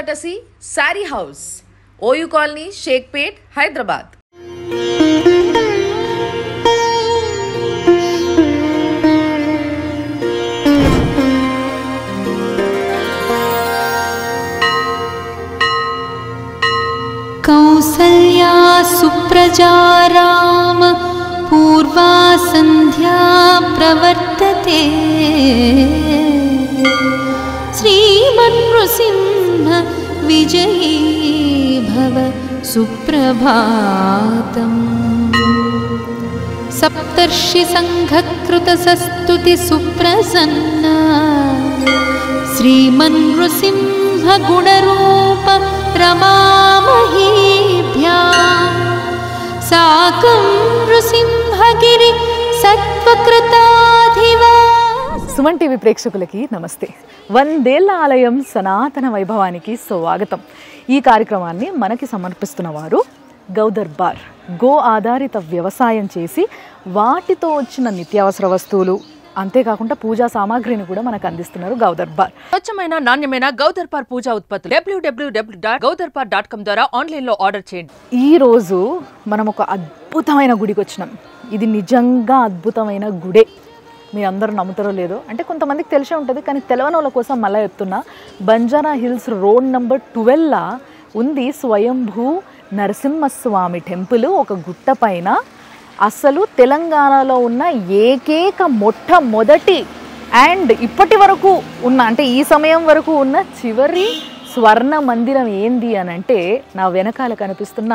courtesy Sari House, OU Colony, Sheikhpet, Hyderabad. Kausalya Supraja Ram पूर्वा संध्या प्रवर्तते श्रीमन्नृसिंह विजयी भव सुप्रभातम् सप्तर्षि संघकृत सस्तुति सुप्रसन्ना श्रीमन्नृसिंह गुणरूप रमामहीभ्याम् साकं नृसिंहगिरि सत्वकृताधिवा. సుమన్ టీవీ ప్రేక్షకులకి నమస్తే. 100 ఏళ్ల ఆలయం సనాతన వైభవానికి స్వాగతం. ఈ కార్యక్రమాన్ని మనకి సమర్పిస్తున్న వారు గౌదర్బార్. గో ఆధారిత వ్యవసాయం చేసి వాటితో వచ్చిన నిత్యావసర వస్తువులు అంతేకాకుండా పూజా సామాగ్రిని కూడా మనకు అందిస్తున్నారు గౌదర్బార్. స్వచ్ఛమైన నాణ్యమైన గౌదర్బార్ పూజా ఉత్పత్తులు www.gaudarbar.com ద్వారా ఆన్లైన్లో ఆర్డర్ చేయండి. ఈ రోజు మనం ఒక అద్భుతమైన గుడికి వచ్చినాం. ఇది నిజంగా అద్భుతమైన గుడే. మీరు అందరూ నమ్ముతారో లేదో, అంటే కొంతమందికి తెలిసే ఉంటుంది, కానీ తెలవని వాళ్ళ కోసం మళ్ళీ చెప్తున్నా. బంజారా హిల్స్ రోడ్ నెంబర్ 12 ఉంది స్వయంభూ నరసింహస్వామి టెంపుల్. ఒక గుట్ట పైన అసలు తెలంగాణలో ఉన్న ఏకైక మొట్టమొదటి అండ్ ఇప్పటి వరకు ఉన్న, అంటే ఈ సమయం వరకు ఉన్న చివరి స్వర్ణ మందిరం ఏంది అని అంటే నా వెనకాల కనిపిస్తున్న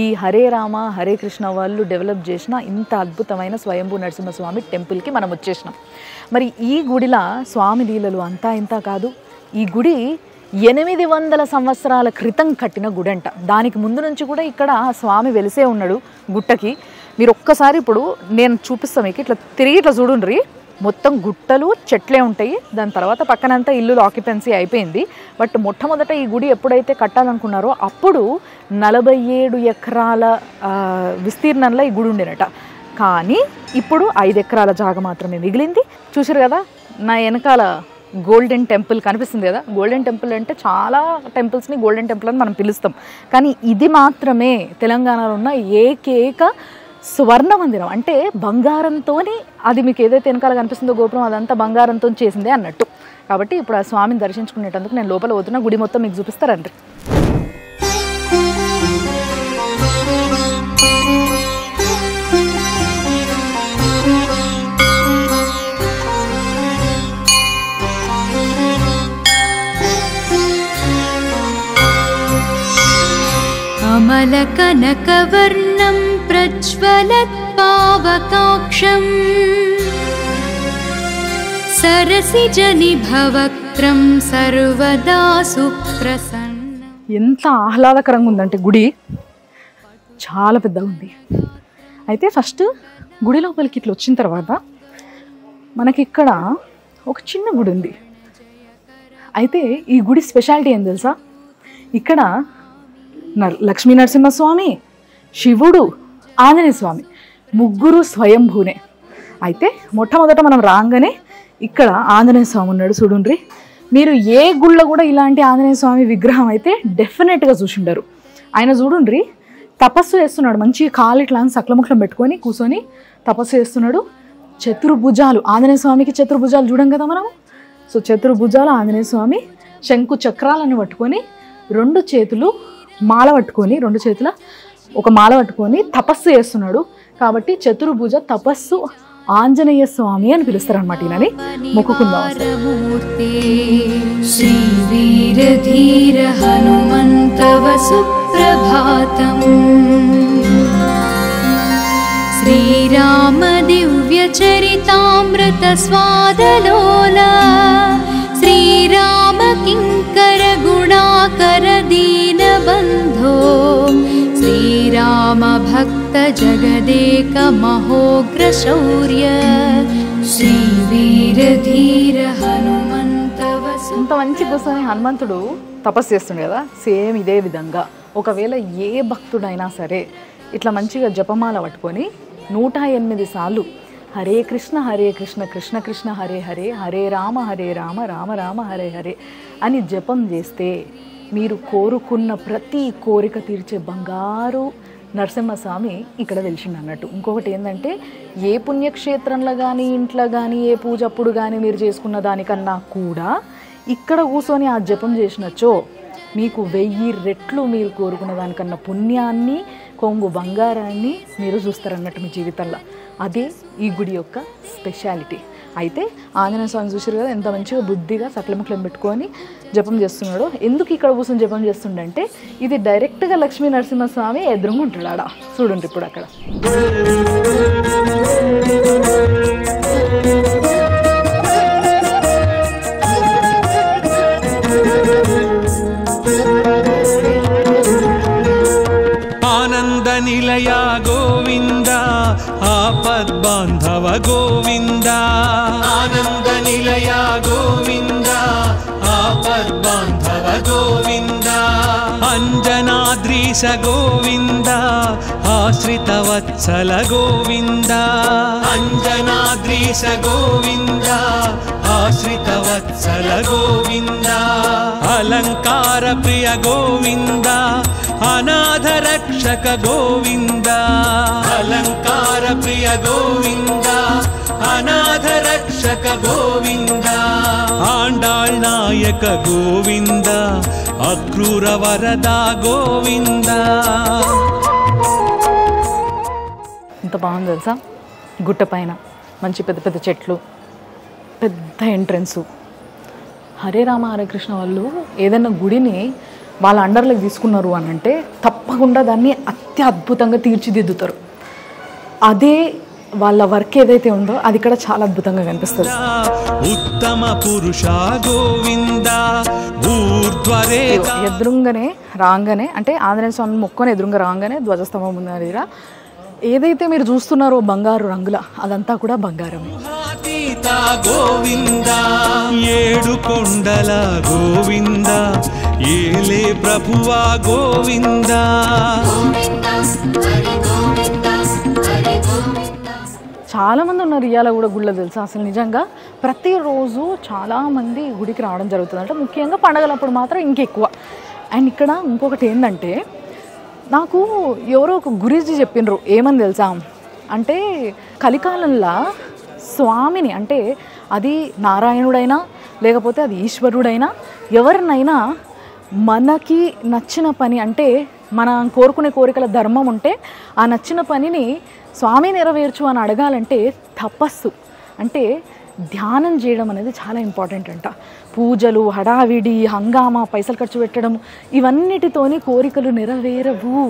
ఈ హరే రామ హరే కృష్ణ వాళ్ళు డెవలప్ చేసిన ఇంత అద్భుతమైన స్వయంభూ నరసింహస్వామి టెంపుల్కి మనం వచ్చేసినాం. మరి ఈ గుడిలో స్వామి లీలలు అంతా ఇంత కాదు. ఈ గుడి 800 సంవత్సరాల క్రితం కట్టిన గుడి అంట. దానికి ముందు నుంచి కూడా ఇక్కడ స్వామి వెలిసే ఉన్నాడు గుట్టకి. మీరు ఒక్కసారి ఇప్పుడు నేను చూపిస్తాను మీకు, ఇట్లా తిరిగి ఇట్లా చూడుండ్రి. మొత్తం గుట్టలు చెట్లే ఉంటాయి. దాని తర్వాత పక్కనంతా ఇల్లు ఆక్యుపెన్సీ అయిపోయింది. బట్ మొట్టమొదట ఈ గుడి ఎప్పుడైతే కట్టాలనుకున్నారో అప్పుడు 47 ఎకరాల విస్తీర్ణంలో ఈ గుడి ఉండేనట. కానీ ఇప్పుడు 5 ఎకరాల జాగ మాత్రమే మిగిలింది. చూసారు కదా నా వెనకాల గోల్డెన్ టెంపుల్ కనిపిస్తుంది కదా. గోల్డెన్ టెంపుల్ అంటే చాలా టెంపుల్స్ని గోల్డెన్ టెంపుల్ అని మనం పిలుస్తాం, కానీ ఇది మాత్రమే తెలంగాణలో ఉన్న ఏకైక స్వర్ణ మందిరం. అంటే బంగారంతో, అది మీకు ఏదైతే వెనకాల కనిపిస్తుందో గోపురం అదంతా బంగారంతో చేసిందే అన్నట్టు. కాబట్టి ఇప్పుడు ఆ స్వామిని దర్శించుకునేటందుకు నేను లోపల పోతున్నా. గుడి మొత్తం మీకు చూపిస్తారండి. अमलकनकवर्णं प्रज्वलत्पावकाक्षं सरसिजनिभवक्त्रं सर्वदा सुप्रसन्नं. ఎంత ఆహ్లాదకరంగా ఉందంటే గుడి చాలా పెద్దగా ఉంది. అయితే ఫస్ట్ గుడి లోపలికి ఇట్లా వచ్చిన తర్వాత మనకి ఇక్కడ ఒక చిన్న గుడి ఉంది. అయితే ఈ గుడి స్పెషాలిటీ ఏం తెలుసా? ఇక్కడ లక్ష్మీ నరసింహస్వామి, శివుడు, ఆంజనేయ స్వామి ముగ్గురు స్వయంభూనే. అయితే మొట్టమొదట మనం రాగానే ఇక్కడ ఆంజనేయ స్వామి ఉన్నాడు చూడుండ్రి. మీరు ఏ గుళ్ళో కూడా ఇలాంటి ఆంజనేయ స్వామి విగ్రహం అయితే డెఫినెట్గా చూసిండారు. ఆయన చూడుండ్రి తపస్సు చేస్తున్నాడు. మంచిగా కాలు ఇట్లా సక్లముఖలం పెట్టుకొని కూర్చొని తపస్సు చేస్తున్నాడు. చతుర్భుజాలు ఆంజనేయ స్వామికి చతుర్భుజాలు చూడం కదా మనం. సో చతుర్భుజాలు ఆంజనేయ స్వామి శంకు చక్రాలను పట్టుకొని 2 చేతులు మాల పట్టుకొని, 2 చేతుల ఒక మాల పట్టుకొని తపస్సు చేస్తున్నాడు. కాబట్టి చతుర్భుజ తపస్సు ఆంజనేయ స్వామి అని పిలుస్తారు అనమాట. ఈయనని మొక్కుకుందాం. శ్రీ వీరధీర హనుమంతవ సుప్రభాతం శ్రీరామ దివ్య చరితామృత స్వాదలోల శ్రీరామ కింకర గుణాకర దీన బంధో శ్రీరామ భక్త జగదేక మహోగ్ర శౌర్య శ్రీ వీరధీర హనుమంతవ. ఇంత మంచి కూర్చొని హనుమంతుడు తపస్సు చేస్తుండే కదా. సేమ్ ఇదే విధంగా ఒకవేళ ఏ భక్తుడైనా సరే ఇట్లా మంచిగా జపమాల పట్టుకొని 108 సార్లు హరే కృష్ణ కృష్ణ కృష్ణ హరే హరే, హరే రామ రామ రామ హరే హరే అని జపం చేస్తే మీరు కోరుకున్న ప్రతి కోరిక తీర్చే బంగారు నరసింహస్వామి ఇక్కడ వెలిసిండు అన్నట్టు. ఇంకొకటి ఏంటంటే ఏ పుణ్యక్షేత్రంలో కానీ ఇంట్లో కానీ ఏ పూజ అప్పుడు కానీ మీరు చేసుకున్న దానికన్నా కూడా ఇక్కడ కూర్చొని ఆ జపం చేసినచ్చో మీకు 1000 రెట్లు మీరు కోరుకున్న దానికన్నా పుణ్యాన్ని, కొంగు బంగారాన్ని మీరు చూస్తారన్నట్టు మీ జీవితంలో. అదే ఈ గుడి యొక్క స్పెషాలిటీ. అయితే ఆంజనేయ స్వామి చూసారు కదా ఎంత మంచిగా బుద్ధిగా సకలముఖలం పెట్టుకొని జపం చేస్తున్నాడు. ఎందుకు ఇక్కడ కూర్చొని జపం చేస్తుండంటే ఇది డైరెక్ట్గా లక్ష్మీ నరసింహస్వామి ఎదురుగా ఉంటాడు ఆడ. చూడండి ఇప్పుడు అక్కడ ఆనంద నిలయ గోవింద ఆపద్బాంధవ గోవింద, ఆనంద నిలయ గోవింద ఆపద్బాంధవ గోవింద, అంజనాద్రీశ గోవింద ఆశ్రిత వత్సల గోవింద, అంజనాద్రీశ గోవింద ఆశ్రిత వత్సల గోవింద, అలంకార ప్రియ గోవింద అనాథ రక్షక గోవింద, అలంకార ప్రియ గోవింద అనాథ రక్షక గోవింద, ఆండాళ్ నాయక గోవింద అక్రూర వరద గోవింద. ఎంత బాగుంది తెలుసా, గుట్ట పైన మంచి పెద్ద పెద్ద చెట్లు, పెద్ద ఎంట్రన్సు. హరే రామ హరే కృష్ణ వాళ్ళు ఏదైనా గుడిని వాళ్ళ అండర్లోకి తీసుకున్నారు అని అంటే తప్పకుండా దాన్ని అత్యద్భుతంగా తీర్చిదిద్దుతారు. అదే వాళ్ళ వర్క్ ఏదైతే ఉందో అది ఇక్కడ చాలా అద్భుతంగా కనిపిస్తుంది. ఉత్తమ పురుష గోవింద ఎదురుగానే రాగానే అంటే ఆంజనేయ స్వామి మొక్కని ఎదురుగా రాగానే ధ్వజస్తంభం ఉంది దగ్గర ఏదైతే మీరు చూస్తున్నారో బంగారు రంగుల అదంతా కూడా బంగారమే. గోవింద ఏడు కొండల గోవింద ఏలే ప్రభువా గోవింద. చాలామంది ఉన్నారు ఇవాళ కూడా గుళ్ళ తెలుసా. అసలు నిజంగా ప్రతిరోజు చాలామంది గుడికి రావడం జరుగుతుంది. అంటే ముఖ్యంగా పండగలప్పుడు మాత్రం ఇంకెక్కువ. అండ్ ఇక్కడ ఇంకొకటి ఏంటంటే నాకు ఎవరో ఒక గురూజీ చెప్పినరు ఏమని తెలుసా అంటే కలికాలంలో స్వామిని అంటే అది నారాయణుడైనా లేకపోతే అది ఈశ్వరుడైనా ఎవరినైనా మనకి నచ్చిన పని అంటే మనం కోరుకునే కోరికల ధర్మం ఉంటే ఆ నచ్చిన పనిని స్వామి నెరవేర్చు అని అడగాలంటే తపస్సు అంటే ధ్యానం చేయడం అనేది చాలా ఇంపార్టెంట్ అంట. పూజలు హడావిడి హంగామా పైసలు ఖర్చు పెట్టడం ఇవన్నిటితోని కోరికలు నెరవేరవు.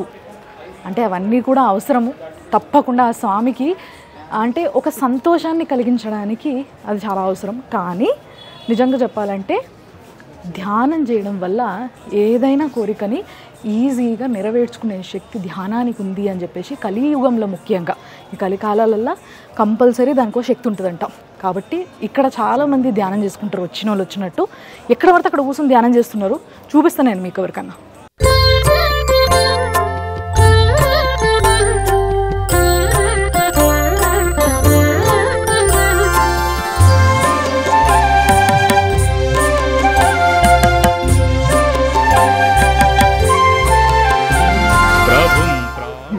అంటే అవన్నీ కూడా అవసరము. తప్పకుండా ఆ స్వామికి అంటే ఒక సంతోషాన్ని కలిగించడానికి అది చాలా అవసరం. కానీ నిజంగా చెప్పాలంటే ధ్యానం చేయడం వల్ల ఏదైనా కోరికని ఈజీగా నెరవేర్చుకునే శక్తి ధ్యానానికి ఉంది అని చెప్పేసి కలియుగంలో ముఖ్యంగా ఈ కలికాలాలల్లో కంపల్సరీ దానికో శక్తి ఉంటుందంట. కాబట్టి ఇక్కడ చాలామంది ధ్యానం చేసుకుంటారు. వచ్చిన వాళ్ళు వచ్చినట్టు ఎక్కడ పడితే అక్కడ కూర్చొని ధ్యానం చేస్తున్నారు. చూపిస్తాను నేను మీకు ఎవరికన్నా.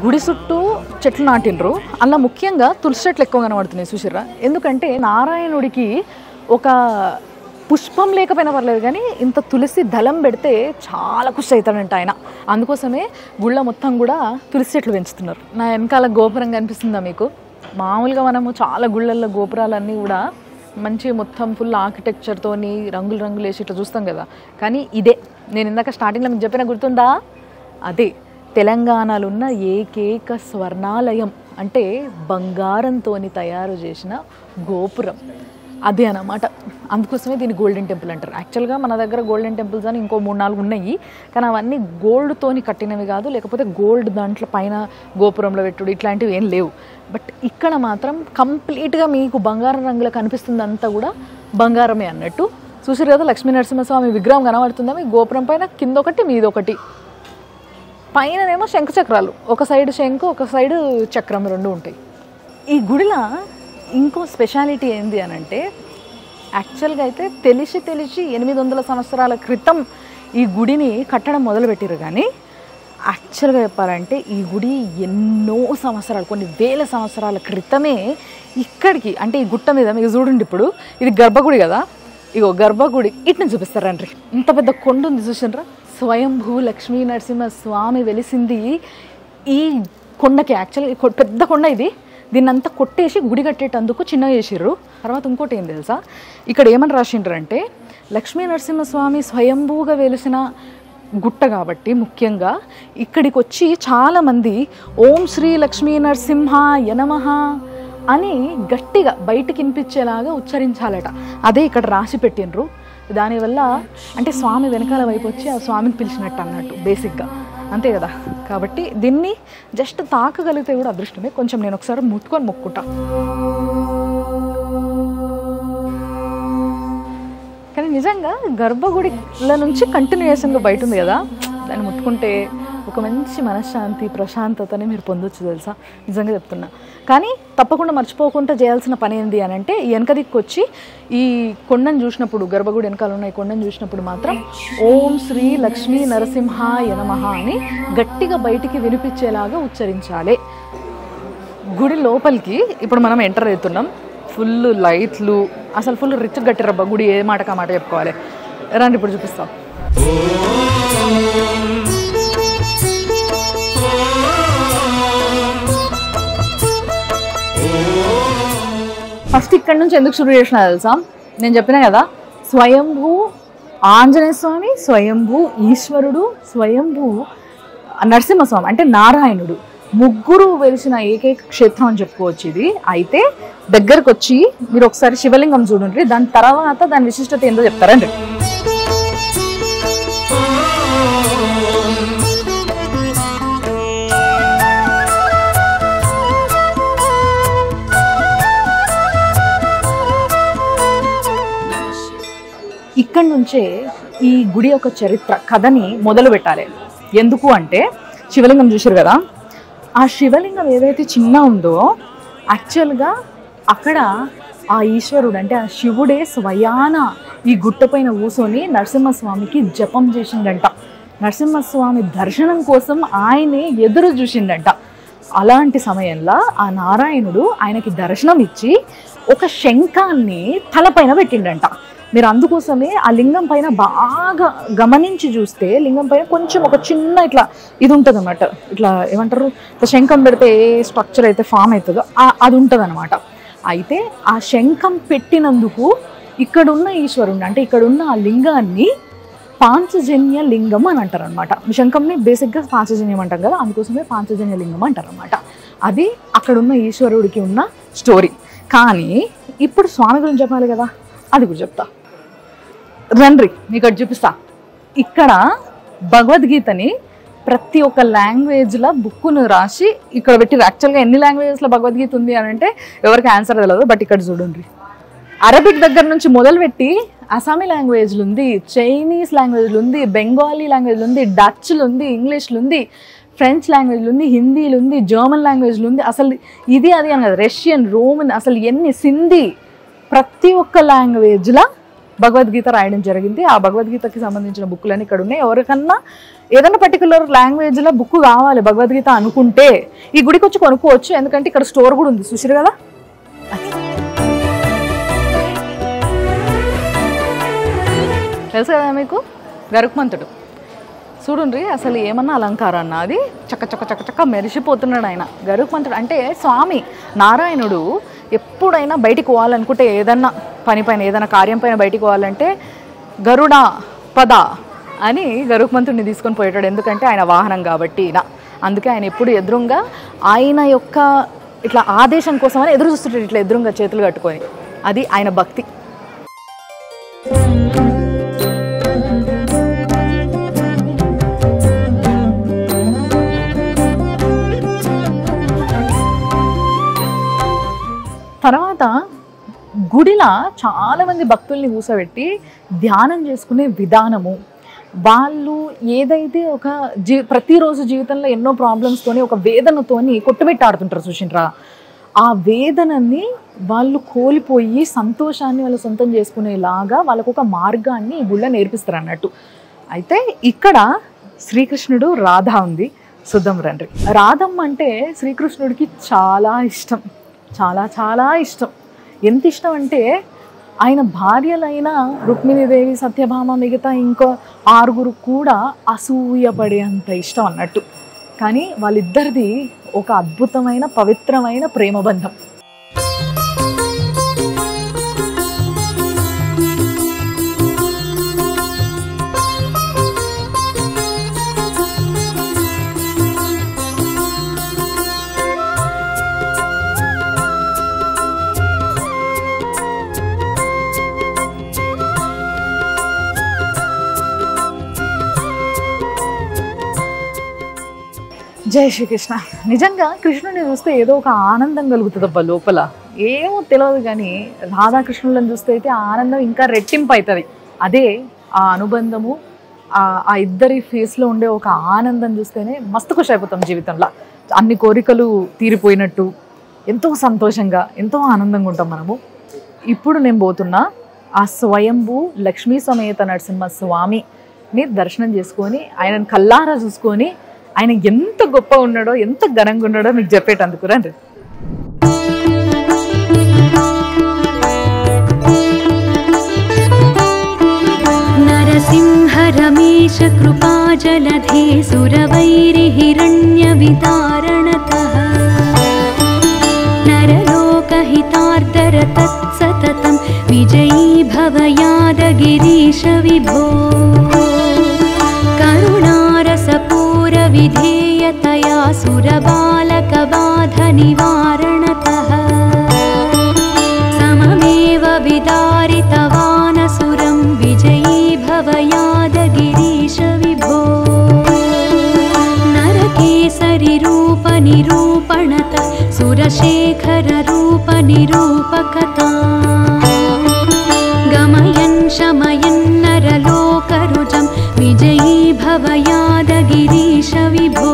గుడి చుట్టూ చెట్లు నాటిండ్రు. అలా ముఖ్యంగా తులసి చెట్లు ఎక్కువ కనబడుతున్నాయి చూసిర్రా. ఎందుకంటే నారాయణుడికి ఒక పుష్పం లేకపోయినా పర్లేదు కానీ ఇంత తులసి దళం పెడితే చాలా ఖుషి అవుతాడంట ఆయన. అందుకోసమే గుళ్ళ మొత్తం కూడా తులసి చెట్లు పెంచుతున్నారు. నా వెనకాల గోపురం కనిపిస్తుందా మీకు? మామూలుగా మనము చాలా గుళ్ళల్లో గోపురాలన్నీ కూడా మంచి మొత్తం ఫుల్ ఆర్కిటెక్చర్తోని రంగులు రంగులు వేసి ఇట్లా చూస్తాం కదా. కానీ ఇదే నేను ఇందాక స్టార్టింగ్లో మీకు చెప్పిన గుర్తుందా? అదే తెలంగాణలో ఉన్న ఏకైక స్వర్ణాలయం అంటే బంగారంతో తయారు చేసిన గోపురం అదే అన్నమాట. అందుకోసమే దీన్ని గోల్డెన్ టెంపుల్ అంటారు. యాక్చువల్గా మన దగ్గర గోల్డెన్ టెంపుల్స్ అని ఇంకో 3-4 ఉన్నాయి. కానీ అవన్నీ గోల్డ్తోని కట్టినవి కాదు, లేకపోతే గోల్డ్ దాంట్లో పైన గోపురంలో పెట్టుడు ఇట్లాంటివి ఏం లేవు. బట్ ఇక్కడ మాత్రం కంప్లీట్గా మీకు బంగారం రంగులో కనిపిస్తుంది. అంతా కూడా బంగారమే అన్నట్టు. చూసారు కదా లక్ష్మీ నరసింహస్వామి విగ్రహం కనబడుతుందా మీ గోపురం పైన? కింద ఒకటి మీదొకటి. పైననేమో శంకు చక్రాలు, ఒక సైడ్ శంకు ఒక సైడ్ చక్రం 2 ఉంటాయి. ఈ గుడిలో ఇంకో స్పెషాలిటీ ఏంది అని అంటే యాక్చువల్గా అయితే తెలిసి 800 సంవత్సరాల క్రితం ఈ గుడిని కట్టడం మొదలుపెట్టారు. కానీ యాక్చువల్గా చెప్పాలంటే ఈ గుడి ఎన్నో సంవత్సరాలు, కొన్ని వేల సంవత్సరాల క్రితమే ఇక్కడికి, అంటే ఈ గుట్ట మీద మీకు చూడండి, ఇప్పుడు ఇది గర్భగుడి కదా, ఇగో గర్భగుడి ఇట్ని చూపిస్తారండి. ఇంత పెద్ద కొండ ఉంది చూసినరా, స్వయంభూ లక్ష్మీ నరసింహ స్వామి వెలిసింది ఈ కొండకి. యాక్చువల్గా పెద్ద కొండ ఇది, దీన్ని అంతా కొట్టేసి గుడి కట్టేటందుకు చిన్నగా చేసిర్రు. తర్వాత ఇంకోటి ఏం తెలుసా, ఇక్కడ ఏమని రాసిండ్రంటే లక్ష్మీ నరసింహస్వామి స్వయంభూగా వెలిసిన గుట్ట కాబట్టి ముఖ్యంగా ఇక్కడికి వచ్చి చాలామంది ఓం శ్రీ లక్ష్మీ నరసింహాయ నమః అని గట్టిగా బయటికి వినిపించేలాగా ఉచ్చరించాలట. అదే ఇక్కడ రాసి పెట్టినరు. దానివల్ల అంటే స్వామి వెనకాల వైపు వచ్చి ఆ స్వామిని పిలిచినట్టు అన్నట్టు బేసిక్గా, అంతే కదా. కాబట్టి దీన్ని జస్ట్ తాకగలిగితే కూడా అదృష్టమే. కొంచెం నేను ఒకసారి ముట్టుకొని మొక్కుంటా. కానీ నిజంగా గర్భగుడిల నుంచి కంటిన్యూయేషన్గా బయట ఉంది కదా, దాన్ని ముట్టుకుంటే ఒక మంచి మనశ్శాంతి ప్రశాంతతని మీరు పొందొచ్చు తెలుసా, నిజంగా చెప్తున్నా. కానీ తప్పకుండా మర్చిపోకుండా చేయాల్సిన పని ఏంటి అని అంటే, ఈ వెనక దిక్కు వచ్చి ఈ కొండను చూసినప్పుడు, గర్భగుడి వెనకాల ఉన్న ఈ కొండను చూసినప్పుడు మాత్రం ఓం శ్రీ లక్ష్మీ నరసింహాయ నమః అని గట్టిగా బయటికి వినిపించేలాగా ఉచ్చరించాలి. గుడి లోపలికి ఇప్పుడు మనం ఎంటర్ అవుతున్నాం. ఫుల్ లైట్లు, అసలు ఫుల్ రిచ్ గట్టిరబ్బా గుడి, ఏ మాటకా మాట చెప్పుకోవాలి. రండి ఇప్పుడు చూపిస్తాం. ఫస్ట్ ఇక్కడ నుంచి ఎందుకు షురూ చేసినా తెలుసా, నేను చెప్పినా కదా, స్వయంభూ ఆంజనేయ స్వామి, స్వయంభూ ఈశ్వరుడు, స్వయంభూ నరసింహస్వామి అంటే నారాయణుడు, ముగ్గురు వెలిసిన ఏకైక క్షేత్రం అని చెప్పుకోవచ్చు ఇది. అయితే దగ్గరకు వచ్చి మీరు ఒకసారి శివలింగం చూడండి, దాని తర్వాత దాని విశిష్టత ఏందో చెప్తారండి. ఇక్కడి నుంచే ఈ గుడి యొక్క చరిత్ర కథని మొదలు పెట్టాలి. ఎందుకు అంటే శివలింగం చూసారు కదా, ఆ శివలింగం ఏదైతే చిన్న ఉందో యాక్చువల్గా అక్కడ ఆ ఈశ్వరుడు అంటే ఆ శివుడే స్వయాన ఈ గుట్టపైన కూర్చొని నరసింహస్వామికి జపం చేసిండంట. నరసింహస్వామి దర్శనం కోసం ఆయనే ఎదురు చూసిండంట. అలాంటి సమయంలో ఆ నారాయణుడు ఆయనకి దర్శనం ఇచ్చి ఒక శంఖాన్ని తలపైన పెట్టిండంట. మీరు అందుకోసమే ఆ లింగం పైన బాగా గమనించి చూస్తే లింగం పైన కొంచెం ఒక చిన్న ఇట్లా ఇది ఉంటుంది అన్నమాట, ఇట్లా ఏమంటారు, శంఖం పెడితే ఏ స్ట్రక్చర్ అయితే ఫామ్ అవుతుందో అది ఉంటుంది అనమాట. అయితే ఆ శంఖం పెట్టినందుకు ఇక్కడున్న ఈశ్వరుణ్ణి అంటే ఇక్కడున్న ఆ లింగాన్ని పాంచజన్య లింగం అని అంటారు అనమాట. శంఖంని బేసిక్గా పాంచజన్యం అంటాం కదా, అందుకోసమే పాంచజన్య లింగం అంటారు అనమాట. అది అక్కడున్న ఈశ్వరుడికి ఉన్న స్టోరీ. కానీ ఇప్పుడు స్వామి గురించి చెప్పాలి కదా, అది కూడా చెప్తా రండి, మీకు అది చూపిస్తా. ఇక్కడ భగవద్గీతని ప్రతి ఒక్క లాంగ్వేజ్లో బుక్కును రాసి ఇక్కడ పెట్టి, యాక్చువల్గా ఎన్ని లాంగ్వేజెస్లో భగవద్గీత ఉంది అని అంటే ఎవరికి ఆన్సర్ తెలియదు. బట్ ఇక్కడ చూడండి, అరబిక్ దగ్గర నుంచి మొదలుపెట్టి అసామీ లాంగ్వేజ్లు ఉంది, చైనీస్ లాంగ్వేజ్లు ఉంది, బెంగాలీ లాంగ్వేజ్లు ఉంది, డచ్లు ఉంది, ఇంగ్లీష్లు ఉంది, ఫ్రెంచ్ లాంగ్వేజ్లు ఉంది, హిందీలు ఉంది, జర్మన్ లాంగ్వేజ్లు ఉంది, అసలు ఇది అది అని కదా, రష్యన్, రోమన్, అసలు ఎన్ని, సింధీ, ప్రతి ఒక్క లాంగ్వేజ్లో భగవద్గీత రాయడం జరిగింది. ఆ భగవద్గీతకి సంబంధించిన బుక్కులన్నీ ఇక్కడ ఉన్నాయి. ఎవరికన్నా ఏదైనా పర్టికులర్ లాంగ్వేజ్లో బుక్ కావాలి భగవద్గీత అనుకుంటే ఈ గుడికి వచ్చి కొనుక్కోవచ్చు. ఎందుకంటే ఇక్కడ స్టోర్ కూడా ఉంది, చూసారు కదా. తెలుసు కదా మీకు, గరుక్మంతుడు చూడండి, అసలు ఏమన్నా అలంకారం అన్న, అది చక్క చక్క చక్క చక్క మెరిసిపోతున్నాడు ఆయన. గరుక్మంతుడు అంటే స్వామి నారాయణుడు ఎప్పుడైనా బయటికి పోవాలనుకుంటే, ఏదన్నా పని పైన ఏదైనా కార్యం పైన బయటికి పోవాలంటే గరుడ పద అని గరుక్మంతుడిని తీసుకొని పోయేటాడు. ఎందుకంటే ఆయన వాహనం కాబట్టి. అందుకే ఆయన ఎప్పుడు ఎదురుగా ఆయన యొక్క ఇట్లా ఆదేశం కోసం అని ఎదురు చూస్తుంటాడు, ఇట్లా ఎదురుగా చేతులు కట్టుకొని. అది ఆయన భక్తి. తర్వాత గుడిలా చాలామంది భక్తుల్ని కూర్చోబెట్టి ధ్యానం చేసుకునే విధానము, వాళ్ళు ఏదైతే ఒక ప్రతిరోజు జీవితంలో ఎన్నో ప్రాబ్లమ్స్తోని ఒక వేదనతోని కొట్టుబెట్టాడుతుంటారు చూసిండ్రా, ఆ వేదనని వాళ్ళు కోల్పోయి సంతోషాన్ని వాళ్ళు సొంతం చేసుకునేలాగా వాళ్ళకు ఒక మార్గాన్ని ఈ గుళ్ళ నేర్పిస్తారు అన్నట్టు. అయితే ఇక్కడ శ్రీకృష్ణుడు రాధ ఉంది. చూద్దాం రండి. రాధమ్మ అంటే శ్రీకృష్ణుడికి చాలా ఇష్టం, చాలా చాలా ఇష్టం. ఎంత ఇష్టం అంటే ఆయన భార్యలైన రుక్మిణీదేవి, సత్యభామ, మిగతా ఇంకో 6 కూడా అసూయపడేంత ఇష్టం అన్నట్టు. కానీ వాళ్ళిద్దరిది ఒక అద్భుతమైన పవిత్రమైన ప్రేమబంధం. జై శ్రీకృష్ణ. నిజంగా కృష్ణుని చూస్తే ఏదో ఒక ఆనందం కలుగుతుందబ్బా లోపల, ఏమో తెలియదు. కానీ రాధాకృష్ణులను చూస్తే అయితే ఆ ఆనందం ఇంకా రెట్టింపు అవుతుంది. అదే ఆ అనుబంధము, ఆ ఇద్దరి ఫేస్లో ఉండే ఒక ఆనందం చూస్తేనే మస్తు ఖుషి అయిపోతాం జీవితంలో. అన్ని కోరికలు తీరిపోయినట్టు ఎంతో సంతోషంగా, ఎంతో ఆనందంగా ఉంటాం మనము. ఇప్పుడు నేను పోతున్నా ఆ స్వయంభూ లక్ష్మీ సమేత నరసింహ స్వామిని దర్శనం చేసుకొని, ఆయనను కల్లారా చూసుకొని, ఆయన ఎంత గొప్ప ఉన్నాడో, ఎంత ఘనంగా ఉన్నాడో మీకు చెప్పేటందుకు రండి. నరసింహ రమేశ కృపా జలధే సురవైరి హిరణ్య వితారణతః నరలోక హితార్దర తత్సతతం విజయీ భవ యాదగిరీశ విభో కరుణారసపూర విధేయతయా సురబాలక బాధ నివారణతః సమమేవ విదారితవానసురం విజయీ భవ యాదగిరీశ విభో నరకేసరి రూప నిరూపణత సురశేఖర రూప నిరూపకతా గమయన్ శమయన్ నరలోకరుజం విజయీ భవ యాదగిరీశ విభో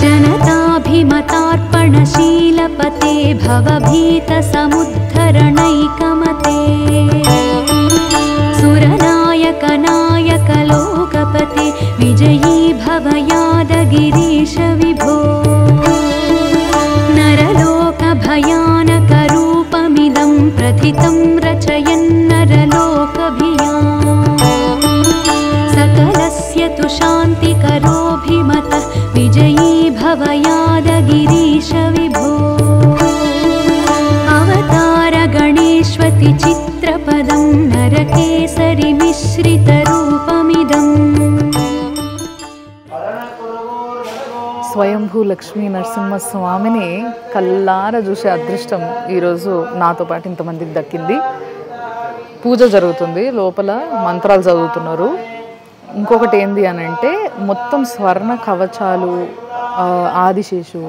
జనతాభిమతార్పణశీలపతే భవభీత సముద్ధరణైకమతే సురనాయక నాయక లోకపతే విజయీ భవ యాదగిరీశ విభో నరలోక భయానక రూపమిదం ప్రథితం రచయన్నరలోకభియాం सकलस्य तु शान्तिकरोऽभिमतः विजयी भव यादगिरीश विभो अवतार गणेष्वति चित्रपदं नरकेसरि मिश्रितरूपमिदम् స్వయంభూ లక్ష్మీ నరసింహ స్వామిని కల్లారా చూసే అదృష్టం ఈరోజు నాతో పాటు ఇంతమందికి దక్కింది. పూజ జరుగుతుంది, లోపల మంత్రాలు చదువుతున్నారు. ఇంకొకటి ఏంది అని అంటే మొత్తం స్వర్ణ కవచాలు, ఆదిశేషు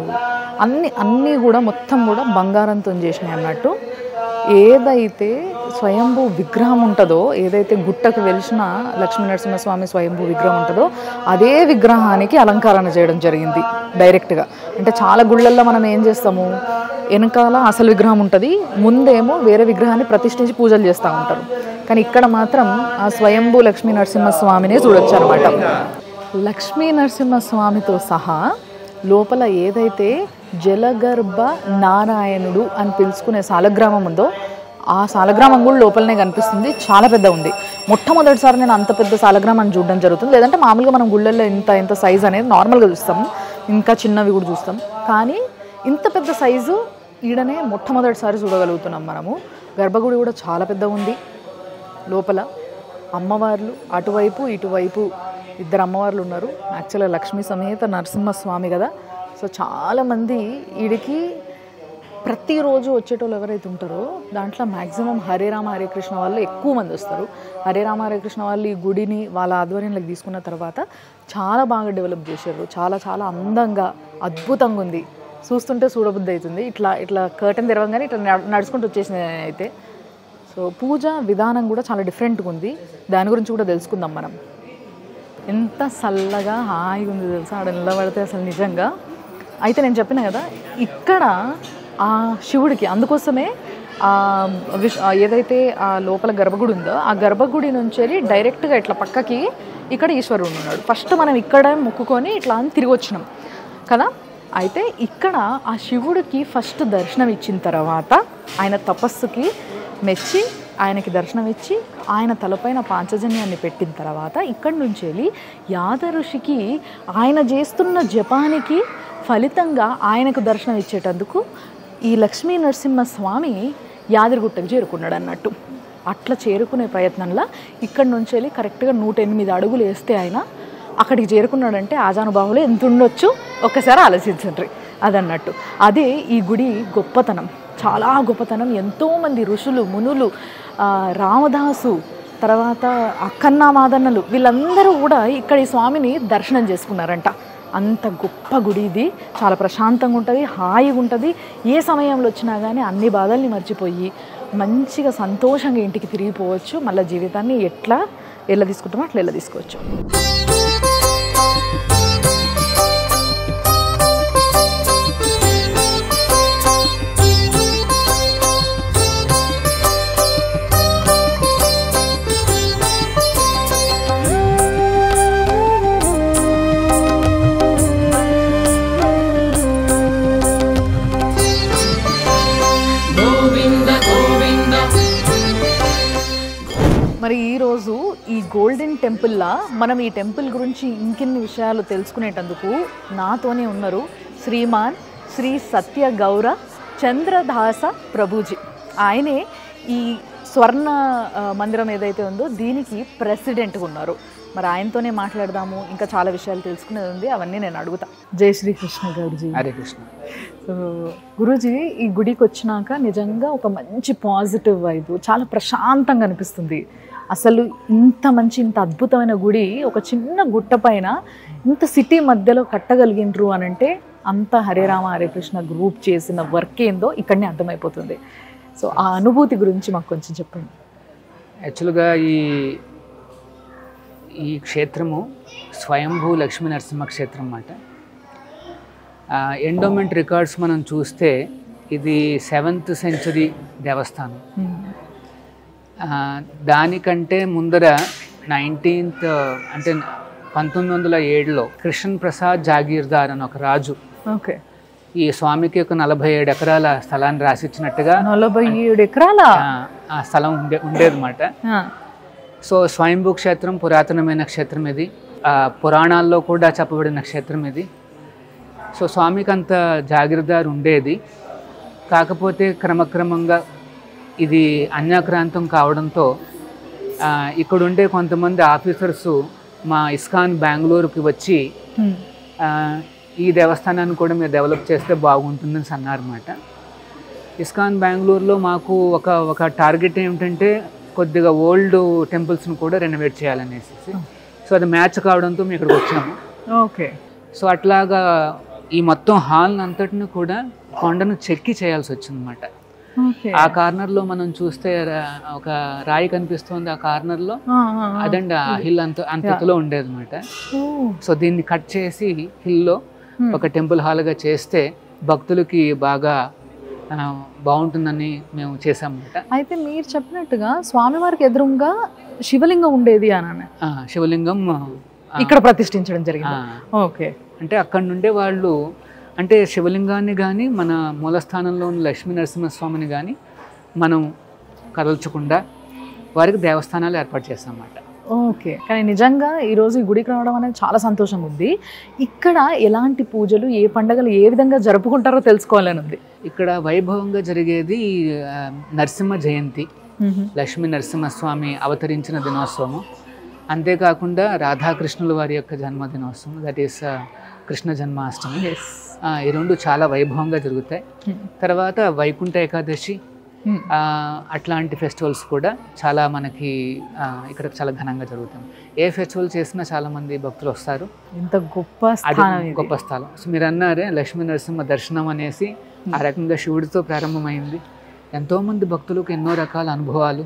అన్నీ కూడా మొత్తం కూడా బంగారంతో చేసినాయి అన్నట్టు. ఏదైతే స్వయంభూ విగ్రహం ఉంటుందో, ఏదైతే గుట్టకు వెలిసిన లక్ష్మీ నరసింహస్వామి స్వయంభూ విగ్రహం ఉంటుందో అదే విగ్రహానికి అలంకరణ చేయడం జరిగింది డైరెక్ట్గా. అంటే చాలా గుళ్ళల్లో మనం ఏం చేస్తాము, వెనకాల అసలు విగ్రహం ఉంటుంది, ముందేమో వేరే విగ్రహాన్ని ప్రతిష్ఠించి పూజలు చేస్తూ ఉంటారు. కానీ ఇక్కడ మాత్రం ఆ స్వయంభూ లక్ష్మీ నరసింహస్వామినే చూడొచ్చు అనమాట. లక్ష్మీ నరసింహస్వామితో సహా లోపల ఏదైతే జలగర్భ నారాయణుడు అని పిలుచుకునే సాలగ్రామం ఉందో ఆ సాలగ్రామం కూడా లోపలనే కనిపిస్తుంది. చాలా పెద్ద ఉంది. మొట్టమొదటిసారి నేను అంత పెద్ద సాలగ్రామాన్ని చూడడం జరుగుతుంది. లేదంటే మామూలుగా మనం గుళ్ళల్లో ఇంత సైజు అనేది నార్మల్గా చూస్తాం, ఇంకా చిన్నవి కూడా చూస్తాం. కానీ ఇంత పెద్ద సైజు ఈడనే మొట్టమొదటిసారి చూడగలుగుతున్నాం మనము. గర్భగుడి కూడా చాలా పెద్ద ఉంది. లోపల అమ్మవార్లు అటువైపు ఇటువైపు 2 అమ్మవార్లు ఉన్నారు. యాక్చువల్గా లక్ష్మీ సమేత నరసింహస్వామి కదా. సో చాలామంది వీడికి ప్రతిరోజు వచ్చేటోళ్ళు ఎవరైతే ఉంటారో దాంట్లో మ్యాక్సిమం హరే రామ హరే కృష్ణ వాళ్ళు ఎక్కువ మంది వస్తారు. హరే రామ హరే కృష్ణ వాళ్ళు ఈ గుడిని వాళ్ళ ఆధ్వర్యంలోకి తీసుకున్న తర్వాత చాలా బాగా డెవలప్ చేశారు. చాలా చాలా అందంగా అద్భుతంగా ఉంది. చూస్తుంటే చూడబుద్ధి అవుతుంది. ఇట్లా కర్టెన్ తెరవగానే ఇట్లా నడుచుకుంటూ వచ్చేసింది అయితే. సో పూజ విధానం కూడా చాలా డిఫరెంట్గా ఉంది. దాని గురించి కూడా తెలుసుకుందాం మనం. ఎంత చల్లగా హాయిగా ఉంది తెలుసా ఆడ నిలబడితే అసలు నిజంగా. అయితే నేను చెప్పిన కదా ఇక్కడ ఆ శివుడికి అందుకోసమే ఏదైతే ఆ లోపల గర్భగుడి ఉందో ఆ గర్భగుడి నుంచి వెళ్ళి డైరెక్ట్గా ఇట్లా పక్కకి ఇక్కడ ఈశ్వరుడు ఉన్నాడు. ఫస్ట్ మనం ఇక్కడ మొక్కుకొని ఇట్లా అని తిరిగి వచ్చినాం కదా. అయితే ఇక్కడ ఆ శివుడికి ఫస్ట్ దర్శనం ఇచ్చిన తర్వాత ఆయన తపస్సుకి మెచ్చి ఆయనకి దర్శనం ఇచ్చి ఆయన తలపైన పాంచజన్యాన్ని పెట్టిన తర్వాత ఇక్కడి నుంచి వెళ్ళి యాద ఋషికి ఆయన చేస్తున్న జపానికి ఫలితంగా ఆయనకు దర్శనం ఇచ్చేటందుకు ఈ లక్ష్మీ నరసింహస్వామి యాదగిరిగుట్టకు చేరుకున్నాడు అన్నట్టు. అట్లా చేరుకునే ప్రయత్నంలో ఇక్కడి నుంచి వెళ్ళి కరెక్ట్గా 108 అడుగులు వేస్తే ఆయన అక్కడికి చేరుకున్నాడంటే ఆజానుబాహులు ఎంత ఉండొచ్చు ఒక్కసారి ఆలోచించండి అదన్నట్టు. అదే ఈ గుడి గొప్పతనం, చాలా గొప్పతనం. ఎంతోమంది ఋషులు మునులు, రామదాసు, తర్వాత అక్కన్న మాదన్నలు వీళ్ళందరూ కూడా ఇక్కడ ఈ స్వామిని దర్శనం చేసుకున్నారంట. అంత గొప్ప గుడి ఇది. చాలా ప్రశాంతంగా ఉంటుంది, హాయిగా ఉంటుంది. ఏ సమయంలో వచ్చినా కానీ అన్ని బాధల్ని మర్చిపోయి మంచిగా సంతోషంగా ఇంటికి తిరిగిపోవచ్చు. మళ్ళీ జీవితాన్ని ఎట్లా ఎలా తీసుకుంటామో అట్లా ఎలా తీసుకోవచ్చు. మరి ఈరోజు ఈ గోల్డెన్ టెంపుల్లా మనం ఈ టెంపుల్ గురించి ఇంకెన్ని విషయాలు తెలుసుకునేటందుకు నాతోనే ఉన్నారు శ్రీమాన్ శ్రీ సత్య గౌర చంద్రదాస ప్రభుజీ. ఆయనే ఈ స్వర్ణ మందిరం ఏదైతే ఉందో దీనికి ప్రెసిడెంట్గా ఉన్నారు. మరి ఆయనతోనే మాట్లాడదాము, ఇంకా చాలా విషయాలు తెలుసుకునేది ఉంది, అవన్నీ నేను అడుగుతా. జై శ్రీకృష్ణ గురుజీ. హరే కృష్ణ. సో గురూజీ, ఈ గుడికి వచ్చినాక నిజంగా ఒక మంచి పాజిటివ్ వైబ్, చాలా ప్రశాంతంగా అనిపిస్తుంది. అసలు ఇంత మంచి ఇంత అద్భుతమైన గుడి ఒక చిన్న గుట్ట పైన ఇంత సిటీ మధ్యలో కట్టగలిగినరు అని అంటే అంత హరే రామ హరే కృష్ణ గ్రూప్ చేసిన వర్క్ ఏందో ఇక్కడనే అర్థమైపోతుంది. సో ఆ అనుభూతి గురించి మాకు కొంచెం చెప్పండి. యాక్చువల్గా ఈ క్షేత్రము స్వయంభూ లక్ష్మీ నరసింహ క్షేత్రం అన్నమాట. ఎండోమెంట్ రికార్డ్స్ మనం చూస్తే ఇది 7th సెంచరీ దేవస్థానం. దానికంటే ముందర 19th అంటే 1907లో కృష్ణ ప్రసాద్ జాగీర్దార్ అని ఒక రాజు ఈ స్వామికి ఒక 47 ఎకరాల స్థలాన్ని రాసిచ్చినట్టుగా 47 ఎకరాల ఆ స్థలం ఉండేదన్నమాట. సో స్వయంభూ క్షేత్రం పురాతనమైన క్షేత్రం ఇది, పురాణాల్లో కూడా చెప్పబడిన క్షేత్రం ఇది. సో స్వామికి అంత జాగీర్దార్ ఉండేది. కాకపోతే క్రమక్రమంగా ఇది అన్యాక్రాంతం కావడంతో ఇక్కడ ఉండే కొంతమంది ఆఫీసర్సు మా ఇస్కాన్ బెంగళూరుకి వచ్చి ఈ దేవస్థానాన్ని కూడా మీరు డెవలప్ చేస్తే బాగుంటుందని అన్నారన్నమాట. ఇస్కాన్ బెంగళూరులో మాకు ఒక టార్గెట్ ఏమిటంటే కొద్దిగా ఓల్డ్ టెంపుల్స్ని కూడా రెనోవేట్ చేయాలనేసి. సో అది మ్యాచ్ కావడంతో మేము ఇక్కడికి వచ్చాము. ఓకే. సో అట్లాగా ఈ మొత్తం హాల్ని అంతటిని కూడా కొండను చెక్కి చేయాల్సి వచ్చిందన్నమాట. ఆ కార్నర్లో మనం చూస్తే ఒక రాయి కనిపిస్తుంది, ఆ కార్నర్లో అదండి ఆ హిల్ అంతలో ఉండేది అనమాట. సో దీన్ని కట్ చేసి హిల్లో ఒక టెంపుల్ హాల్గా చేస్తే భక్తులకి బాగా బాగుంటుందని మేము చేసామన్నమాట. అయితే మీరు చెప్పినట్టుగా స్వామివారికి ఎదురుగా శివలింగం ఉండేది అని, శివలింగం ఇక్కడ ప్రతిష్ఠించడం జరిగింది. ఓకే. అంటే అక్కడ నుండే వాళ్ళు అంటే శివలింగాన్ని కానీ మన మూలస్థానంలో ఉన్న లక్ష్మీ నరసింహస్వామిని కానీ మనం కదల్చకుండా వారికి దేవస్థానాలు ఏర్పాటు చేస్తామన్నమాట. ఓకే. కానీ నిజంగా ఈరోజు ఈ గుడికి రావడం అనేది చాలా సంతోషంగా ఉంది. ఇక్కడ ఎలాంటి పూజలు, ఏ పండుగలు ఏ విధంగా జరుపుకుంటారో తెలుసుకోవాలని ఉంది. ఇక్కడ వైభవంగా జరిగేది నరసింహ జయంతి, లక్ష్మీ నరసింహస్వామి అవతరించిన దినోత్సవం. అంతేకాకుండా రాధాకృష్ణుల వారి యొక్క జన్మదినోత్సవం, దట్ ఈస్ కృష్ణ జన్మాష్టమి. ఈ రెండు చాలా వైభవంగా జరుగుతాయి. తర్వాత వైకుంఠ ఏకాదశి, అట్లాంటి ఫెస్టివల్స్ కూడా చాలా మనకి ఇక్కడ చాలా ఘనంగా జరుగుతాయి. ఏ ఫెస్టివల్ చేసినా చాలా మంది భక్తులు వస్తారు. ఇంత గొప్ప స్థలం. సో మీరు అన్నారే లక్ష్మీ నరసింహ దర్శనం అనేసి ఆ రకంగా శివుడితో ప్రారంభమైంది. ఎంతోమంది భక్తులకు ఎన్నో రకాల అనుభవాలు.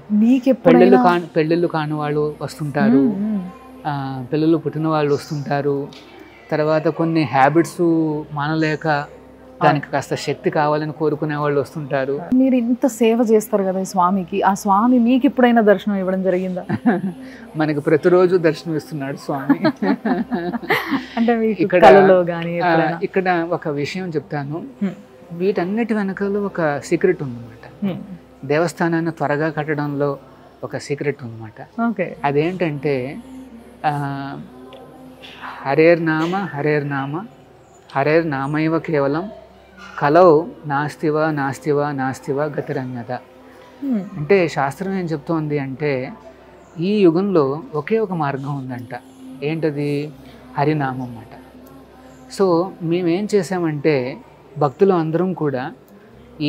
పెళ్ళిళ్ళు కాని వాళ్ళు వస్తుంటారు, పిల్లలు పుట్టిన వాళ్ళు వస్తుంటారు. తర్వాత కొన్ని హ్యాబిట్స్ మానలేక దానికి కాస్త శక్తి కావాలని కోరుకునే వాళ్ళు వస్తుంటారు. మీరు ఇంత సేవ చేస్తారు కదా ఈ స్వామికి, ఆ స్వామి మీకు ఎప్పుడైనా దర్శనం ఇవ్వడం జరిగిందా? మనకి ప్రతిరోజు దర్శనం ఇస్తున్నాడు స్వామి. అంటే మీకు కలలో కానీ ఇక్కడ ఒక విషయం చెప్తాను. వీటన్నిటి వెనకాల ఒక సీక్రెట్ ఉందన్నమాట. దేవస్థానాన్ని త్వరగా కట్టడంలో ఒక సీక్రెట్ ఉందన్నమాట. అదేంటంటే హరేర్నామ హరేర్నామ హరేర్నామైవ కేవలం కలౌ నాస్తివా నాస్తివా నాస్తివా గతిరన్యత. అంటే శాస్త్రం ఏం చెప్తోంది అంటే ఈ యుగంలో ఒకే ఒక మార్గం ఉందంట. ఏంటది? హరినామం అన్నమాట. సో మేమేం చేసామంటే భక్తులు అందరం కూడా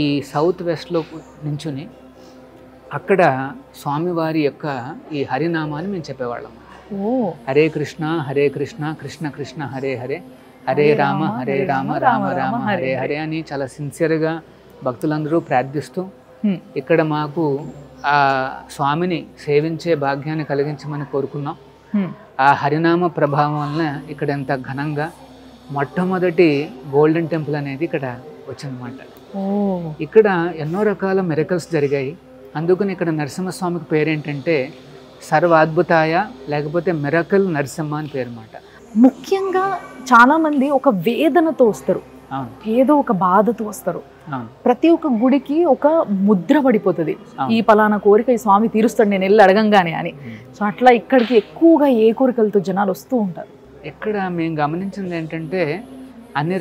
ఈ సౌత్ వెస్ట్లో నించుని అక్కడ స్వామివారి యొక్క ఈ హరినామాన్ని మేము చెప్పేవాళ్ళం. హరే కృష్ణ కృష్ణ కృష్ణ హరే హరే, హరే రామ రామ రామ హరే హరే అని చాలా సిన్సియర్గా భక్తులందరూ ప్రార్థిస్తూ ఇక్కడ మాకు ఆ స్వామిని సేవించే భాగ్యాన్ని కలిగించమని కోరుకున్నాం. ఆ హరినామ ప్రభావం వలన ఇక్కడ ఎంత ఘనంగా మొట్టమొదటి గోల్డెన్ టెంపుల్ అనేది ఇక్కడ వచ్చిందన్నమాట. ఇక్కడ ఎన్నో రకాల మిరకల్స్ జరిగాయి. అందుకని ఇక్కడ నరసింహస్వామికి పేరేంటంటే సర్వాద్భుతాయ, లేకపోతే మిరకల్ నరసింహ అని పేరు అన్నమాట. ముఖ్యంగా చాలా మంది ఒక వేదనతో వస్తారు, ఏదో ఒక బాధతో వస్తారు. ప్రతి ఒక్క గుడికి ఒక ముద్ర పడిపోతుంది, ఈ పలానా కోరిక ఈ స్వామి తీరుస్తాడు నేను వెళ్ళి అడగంగానే అని. సో అట్లా ఇక్కడికి ఎక్కువగా ఏ కోరికలతో జనాలు వస్తూ ఉంటారు. ఇక్కడ మేము గమనించింది ఏంటంటే అన్ని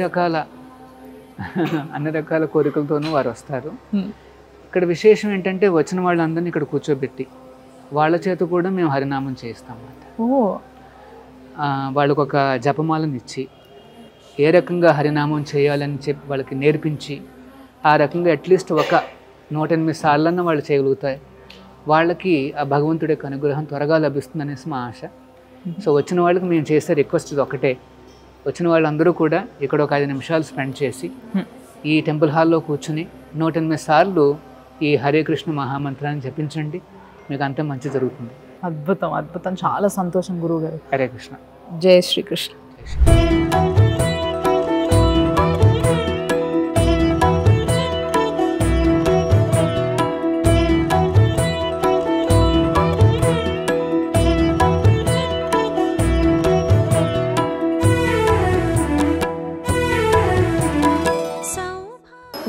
రకాల కోరికలతోనూ వారు వస్తారు. ఇక్కడ విశేషం ఏంటంటే వచ్చిన వాళ్ళందరినీ ఇక్కడ కూర్చోబెట్టి వాళ్ళ చేత కూడా మేము హరినామం చేయిస్తాం అన్నమాట. వాళ్ళకు ఒక జపమాలను ఇచ్చి ఏ రకంగా హరినామం చేయాలని చెప్పి వాళ్ళకి నేర్పించి ఆ రకంగా అట్లీస్ట్ ఒక 108 సార్లన్నా వాళ్ళు చేయగలుగుతాయి. వాళ్ళకి ఆ భగవంతుడి యొక్క అనుగ్రహం త్వరగా లభిస్తుందనేసి మా ఆశ. సో వచ్చిన వాళ్ళకి మేము చేసే రిక్వెస్ట్ ఇది ఒకటే, వచ్చిన వాళ్ళందరూ కూడా ఇక్కడ ఒక 5 నిమిషాలు స్పెండ్ చేసి ఈ టెంపుల్ హాల్లో కూర్చుని 108 సార్లు ఈ హరే కృష్ణ మహామంత్రాన్ని జపించండి, మీకు అంతా మంచి జరుగుతుంది. అద్భుతం అద్భుతం, చాలా సంతోషం గురువు గారు. హరే కృష్ణ. జై శ్రీకృష్ణ.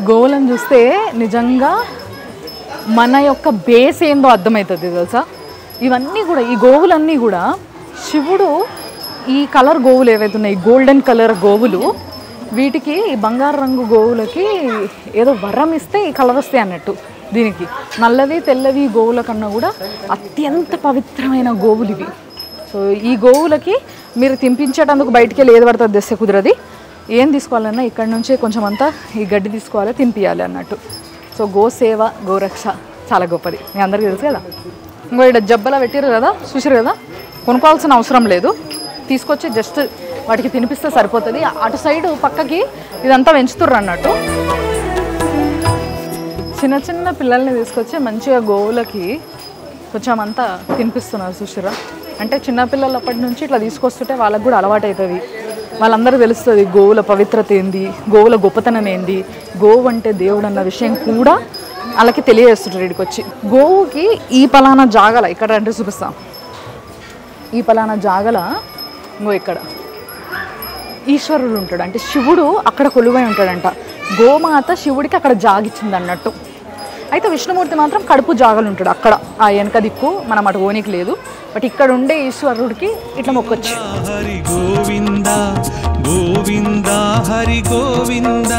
గోవులను చూస్తే నిజంగా మన యొక్క బేస్ ఏందో అర్థమవుతుంది తెలుసా. ఇవన్నీ కూడా ఈ గోవులన్నీ కూడా శివుడు ఈ కలర్ గోవులు ఏవైతే ఉన్నాయి, గోల్డెన్ కలర్ గోవులు, వీటికి ఈ బంగారు రంగు గోవులకి ఏదో వరం ఇస్తే ఈ కలర్ వస్తాయి అన్నట్టు. దీనికి నల్లవి తెల్లవి గోవుల కన్నా కూడా అత్యంత పవిత్రమైన గోవులు ఇవి. సో ఈ గోవులకి మీరు తినిపించేటందుకు బయటికి వెళ్ళి ఏది పడుతుంది తెస్తే కుదరది. ఏం తీసుకోవాలన్నా ఇక్కడ నుంచే కొంచెం అంతా ఈ గడ్డి తీసుకోవాలి, తినిపించాలి అన్నట్టు. సో గోసేవ గోరక్ష చాలా గొప్పది, మీ అందరికీ తెలుసు కదా. ఇంకో ఇక్కడ జబ్బలా పెట్టారు కదా, చూసారు కదా, కొనుక్కోవాల్సిన అవసరం లేదు, తీసుకొచ్చి జస్ట్ వాటికి తినిపిస్తే సరిపోతుంది. అటు సైడు పక్కకి ఇదంతా పెంచుతుర్రు అన్నట్టు. చిన్న చిన్న పిల్లల్ని తీసుకొచ్చి మంచిగా గోవులకి కొంచెం అంతా తినిపిస్తున్నారు చూసారా. అంటే చిన్నపిల్లలు అప్పటి నుంచి ఇట్లా తీసుకొస్తుంటే వాళ్ళకు కూడా అలవాటు అవుతుంది, వాళ్ళందరూ తెలుస్తుంది గోవుల పవిత్రత ఏంది, గోవుల గొప్పతనం ఏంది, గోవు అంటే దేవుడు అన్న విషయం కూడా వాళ్ళకి తెలియజేస్తుంటారు. ఇక్కడికి వచ్చి గోవుకి ఈ పలానా జాగల ఇక్కడ అంటే చూపిస్తాం, ఈ పలానా జాగల ఇంకో ఇక్కడ ఈశ్వరుడు ఉంటాడు, అంటే శివుడు అక్కడ కొలువై ఉంటాడంట. గోమాత శివుడికి అక్కడ జాగిచ్చింది అన్నట్టు. అయితే విష్ణుమూర్తి మాత్రం కడుపు జాగలు ఉంటాడు అక్కడ, ఆ వెనక దిక్కు మనం అటు ఓనికి లేదు. బట్ ఇక్కడ ఉండే ఈశ్వరుడికి ఇట్లా మొక్కొచ్చు. హరి గోవింద గోవింద హరి గోవింద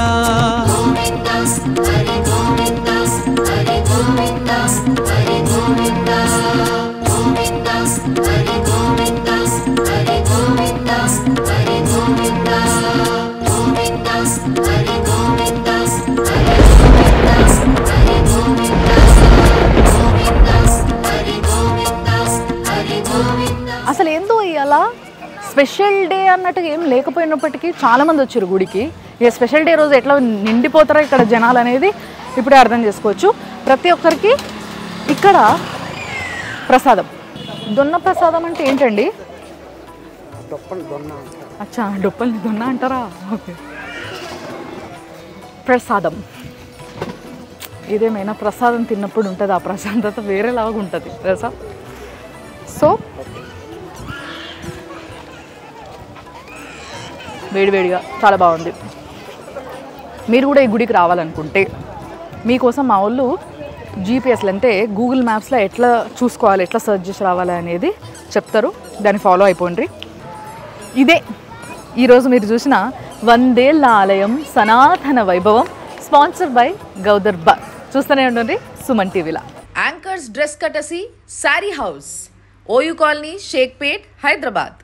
అసలు ఏందో ఇలా స్పెషల్ డే అన్నట్టు ఏం లేకపోయినప్పటికీ చాలామంది వచ్చారు గుడికి. ఇక స్పెషల్ డే రోజు ఎట్లా నిండిపోతారో ఇక్కడ జనాలు అనేది ఇప్పుడే అర్థం చేసుకోవచ్చు. ప్రతి ఒక్కరికి ఇక్కడ ప్రసాదం, దొన్న ప్రసాదం అంటే ఏంటండి? అచ్చా, డొప్పల్ని దొన్న అంటారా? ఓకే. ప్రసాదం. ఏదేమైనా ప్రసాదం తిన్నప్పుడు ఉంటుంది ఆ ప్రశాంతత వేరేలాగా ఉంటుంది తెలుసా. సో వేడివేడిగా చాలా బాగుంది. మీరు కూడా ఈ గుడికి రావాలనుకుంటే మీకోసం మా వాళ్ళు జీపీఎస్లు అంటే గూగుల్ మ్యాప్స్లో ఎట్లా చూసుకోవాలి, ఎట్లా సెర్చ్ చేసి రావాలి అనేది చెప్తారు. దాన్ని ఫాలో అయిపోండి. ఇదే ఈరోజు మీరు చూసిన 100 ఏళ్ల ఆలయం సనాతన వైభవం, స్పాన్సర్ బై గౌదర్బార్. చూస్తూనే ఉండండి సుమన్ టీవీలా. యాంకర్స్ డ్రెస్ కటసి sari house, OU colony, Shaikpet, Hyderabad.